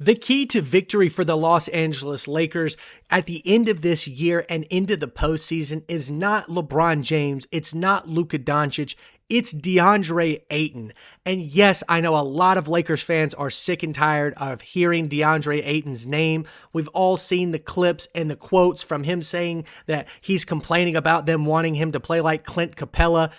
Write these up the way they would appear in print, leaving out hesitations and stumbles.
The key to victory for the Los Angeles Lakers at the end of this year and into the postseason is not LeBron James. It's not Luka Doncic. It's Deandre Ayton. And yes, I know a lot of Lakers fans are sick and tired of hearing Deandre Ayton's name. We've all seen the clips and the quotes from him saying that he's complaining about them wanting him to play like Clint Capella.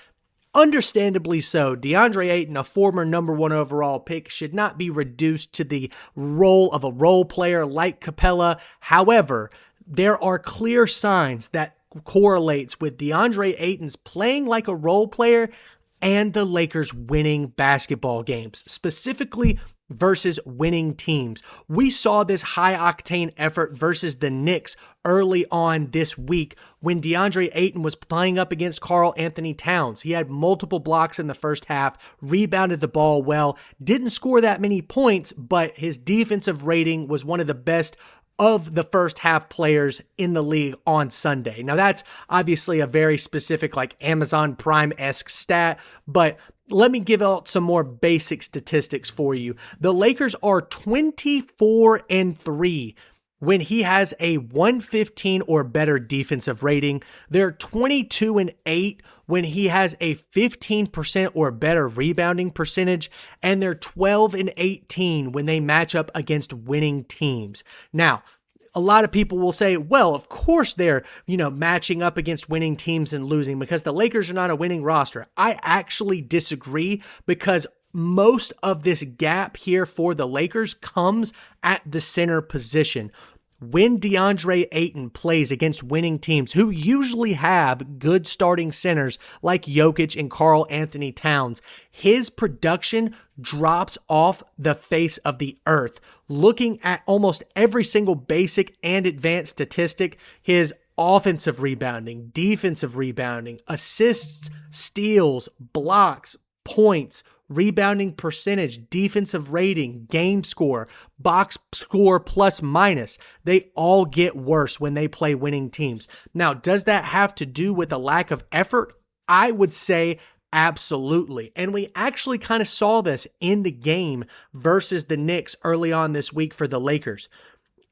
Understandably so. Deandre Ayton, a former number 1 overall pick, should not be reduced to the role of a role player like Capella. However, there are clear signs that correlates with Deandre Ayton's playing like a role player and the Lakers winning basketball games, specifically versus winning teams. We saw this high-octane effort versus the Knicks early on this week when Deandre Ayton was playing up against Karl Anthony Towns. He had multiple blocks in the first half, rebounded the ball well, didn't score that many points, but his defensive rating was one of the best of the first half players in the league on Sunday. Now that's obviously a very specific, like Amazon Prime-esque stat, but let me give out some more basic statistics for you. The Lakers are 24-3 when he has a 115 or better defensive rating. They're 22-8 when he has a 15% or better rebounding percentage, and they're 12-18 when they match up against winning teams. Now, a lot of people will say, well, of course they're, matching up against winning teams and losing because the Lakers are not a winning roster. I actually disagree because most of this gap here for the Lakers comes at the center position. When Deandre Ayton plays against winning teams who usually have good starting centers like Jokic and Karl Anthony Towns, his production drops off the face of the earth. Looking at almost every single basic and advanced statistic, his offensive rebounding, defensive rebounding, assists, steals, blocks, points, rebounding percentage, defensive rating, game score, box score plus minus, they all get worse when they play winning teams. Now, does that have to do with a lack of effort? I would say absolutely. And we actually kind of saw this in the game versus the Knicks early on this week for the Lakers.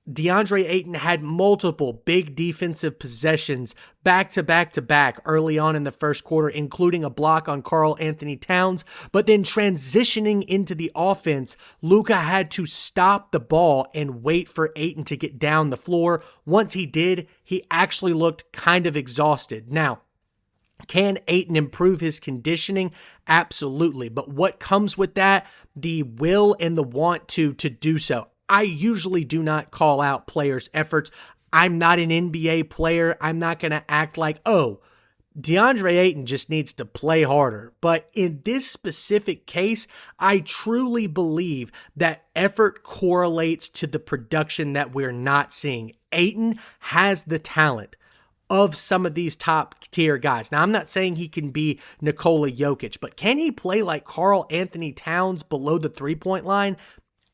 Deandre Ayton had multiple big defensive possessions back to back early on in the first quarter, including a block on Karl Anthony Towns. But then transitioning into the offense, Luka had to stop the ball and wait for Ayton to get down the floor. Once he did, he actually looked kind of exhausted. Now, can Ayton improve his conditioning? Absolutely. But what comes with that? The will and the want to do so. I usually do not call out players' efforts. I'm not an NBA player. I'm not going to act like, oh, Deandre Ayton just needs to play harder. But in this specific case, I truly believe that effort correlates to the production that we're not seeing. Ayton has the talent of some of these top tier guys. Now, I'm not saying he can be Nikola Jokic, but can he play like Karl Anthony Towns below the three-point line?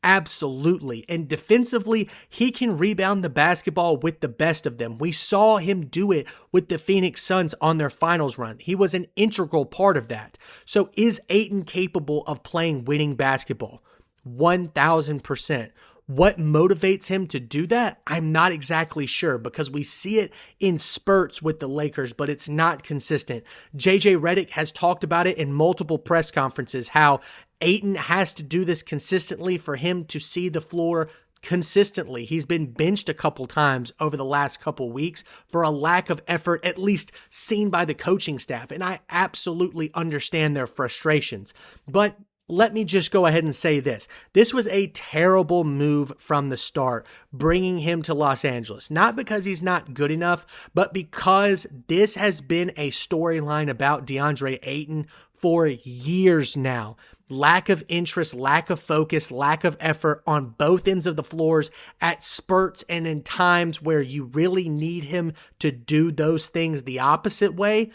Absolutely. And defensively, he can rebound the basketball with the best of them. We saw him do it with the Phoenix Suns on their finals run. He was an integral part of that. So is Ayton capable of playing winning basketball? 1,000%. What motivates him to do that? I'm not exactly sure because we see it in spurts with the Lakers, but it's not consistent. JJ Redick has talked about it in multiple press conferences, how Ayton has to do this consistently for him to see the floor consistently. He's been benched a couple times over the last couple weeks for a lack of effort, at least seen by the coaching staff, and I absolutely understand their frustrations. But let me just go ahead and say this. This was a terrible move from the start, bringing him to Los Angeles. Not because he's not good enough, but because this has been a storyline about Deandre Ayton for years now. Lack of interest, lack of focus, lack of effort on both ends of the floors at spurts and in times where you really need him to do those things the opposite way.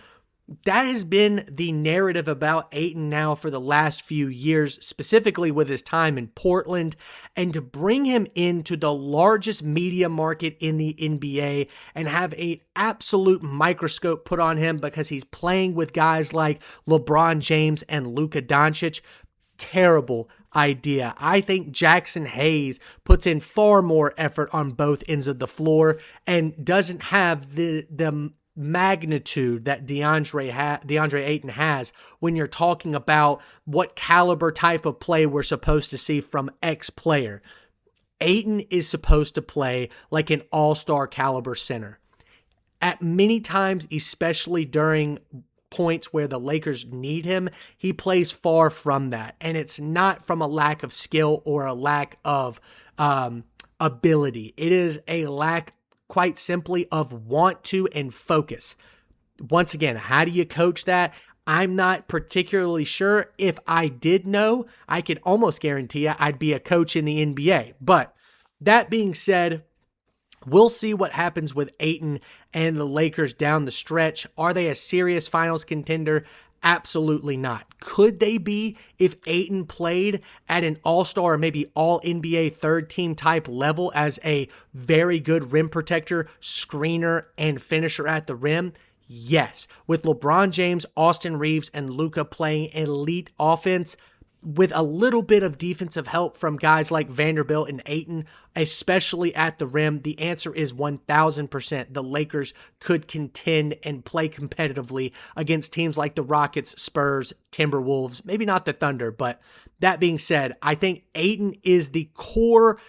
That has been the narrative about Ayton now for the last few years, specifically with his time in Portland, and to bring him into the largest media market in the NBA and have an absolute microscope put on him because he's playing with guys like LeBron James and Luka Doncic. terrible idea. I think Jackson Hayes puts in far more effort on both ends of the floor and doesn't have the magnitude that Deandre Ayton has when you're talking about what caliber type of play we're supposed to see from X player. Ayton is supposed to play like an all-star caliber center. At many times, especially during points where the Lakers need him, he plays far from that. And it's not from a lack of skill or a lack of ability. It is a lack, quite simply, of want to and focus. Once again, how do you coach that? I'm not particularly sure. If I did know, I could almost guarantee you I'd be a coach in the NBA. But that being said, we'll see what happens with Ayton and the Lakers down the stretch. Are they a serious finals contender? Absolutely not. Could they be if Ayton played at an all-star or maybe all-NBA third-team type level as a very good rim protector, screener, and finisher at the rim? Yes. With LeBron James, Austin Reeves, and Luka playing elite offense, with a little bit of defensive help from guys like Vanderbilt and Ayton, especially at the rim, the answer is 1,000%. The Lakers could contend and play competitively against teams like the Rockets, Spurs, Timberwolves, maybe not the Thunder. But that being said, I think Ayton is the core,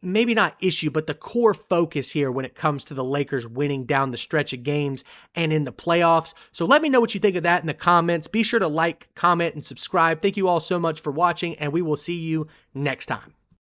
maybe not issue, but the core focus here when it comes to the Lakers winning down the stretch of games and in the playoffs. So let me know what you think of that in the comments. Be sure to like, comment, and subscribe. Thank you all so much for watching, and we will see you next time.